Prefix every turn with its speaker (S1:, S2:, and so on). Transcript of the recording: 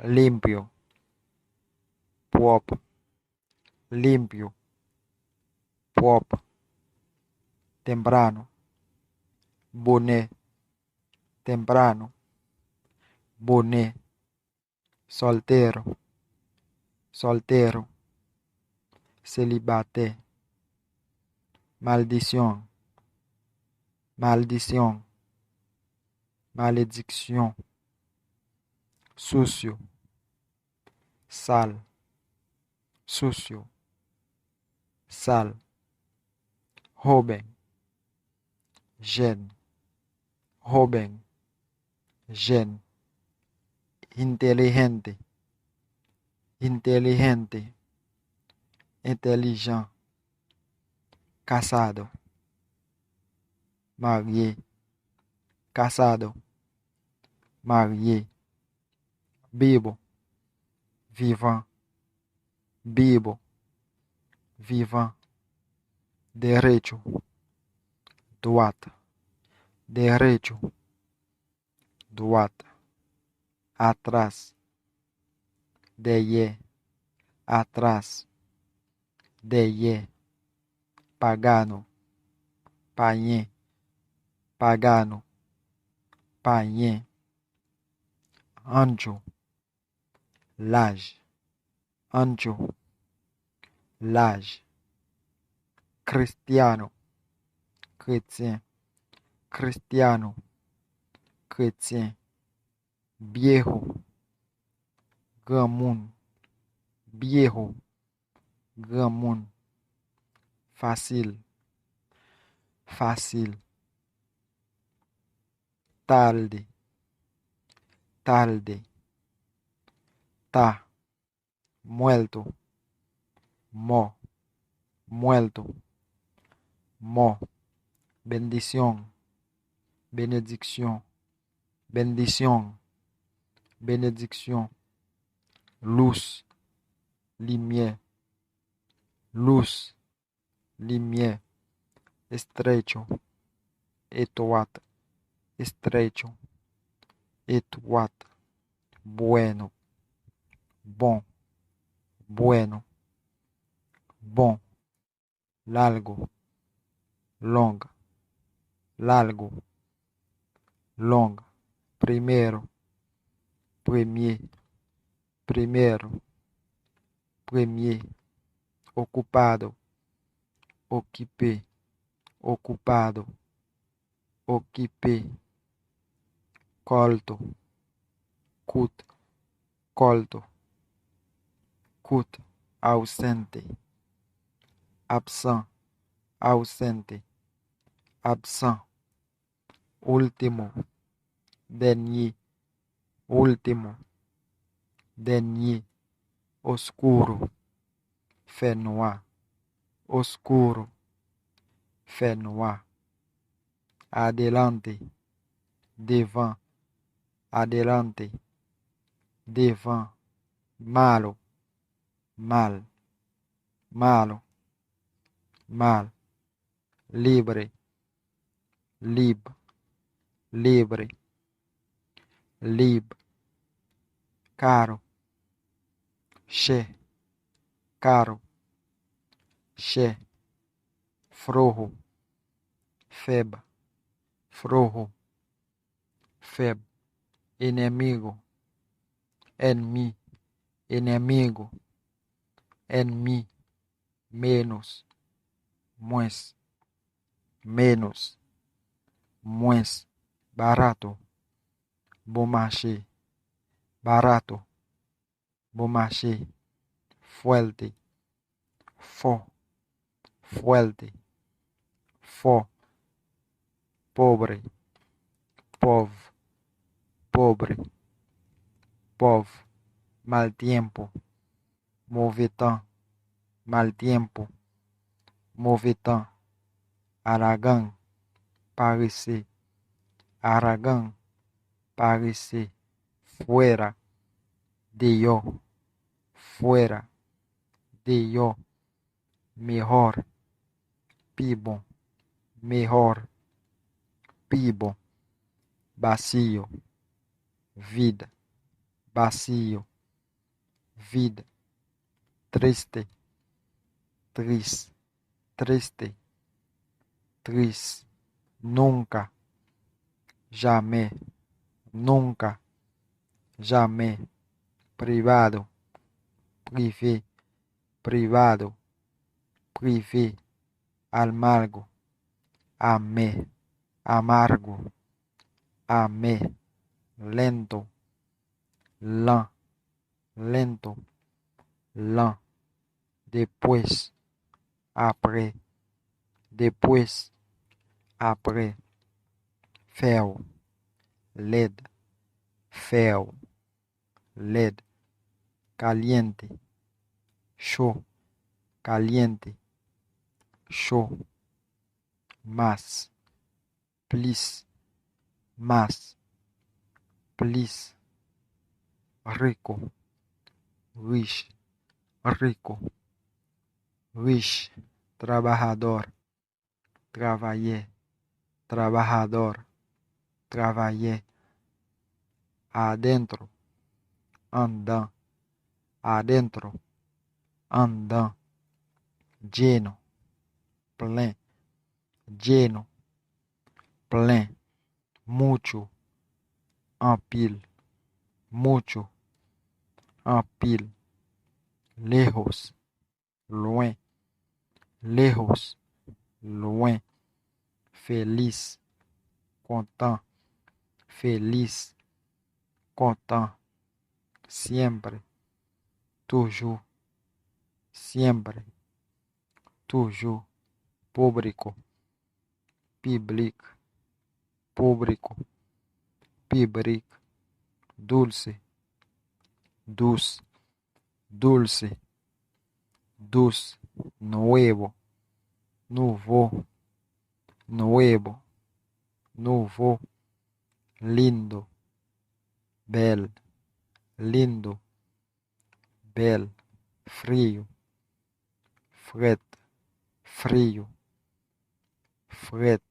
S1: limpio, pop, limpio, pop, temprano, bonnet, temprano, bonnet, soltero, soltero, celibaté, maldición, maldición, malédiction, sucio, sal, sucio, sal, joven, jeune, joven, jeune, inteligente, inteligente, intelligent, casado, marié, casado, marié, vivo, vivant, vivo, vivant, derecho, droite, derecho, droite, atrás, derrière, atrás, derrière, pagano, païen, pagano, païen, anjo, l'âge, anjo, l'âge, cristiano, chrétien, cristiano, chrétien, viejo, grand monde, viejo, grand monde, facile, facile, tarde, tarde, ta, muerto, mo, muerto, mo, bendición, benedicción, bendición, benedicción, luz, lumière, luz, lumière, estrecho, étroite, estrecho, étroite, bueno, bon, bueno, bon, largo, longa, largo, longa, primero, premier, primero, premier, ocupado, occupé, ocupado, occupé, colto, cut, colto, cut, ausente, absent, ausente, absent, último, dernier, último, dernier, oscuro, fait noir, oscuro, fait noir, adelante, devant, adelante, devant, malo, mal, malo, mal, libre, libre, libre, libre, caro, cher, caro, cher, flojo, faible, flojo, faible, enemigo, ennemi, enemigo, ennemi, menos, moins, menos, moins, barato, bon marché, barato, bon marché, fuerte, fort, fuerte, fort, pobre, pauvre, pobre, pauvre, mal tiempo, mauvais temps, mal tiempo, mauvais temps, arrogant, paresseux, arrogant, paresseux, fuera, de yo, fuera, de yo, mejor, pibo, mejor, pibo, vacío, vida, vacío, vide, triste, triste, triste, triste, nunca, jamais, nunca, jamais, privado, privé, privado, privé, amargo, amé, amargo, amé, lento, lent, lento, lent, después, après, después, après, feo, led, feo, led, caliente, chaud, caliente, chaud, más, plus, más, plus, rico, rich, rico, rich, trabajador, travailler, trabajador, travailler, adentro, andant, adentro, andant, lleno, plein, lleno, plein, mucho, en pile, mucho, en pile, lejos, loin, lejos, loin, feliz, content, feliz, content, siempre, toujours, siempre, toujours, público, public, público, public, dulce, dulce, dulce, dulce, nuevo, nuevo, nuevo, nuevo, lindo, bel, lindo, bel, frío, fret, frío, fret,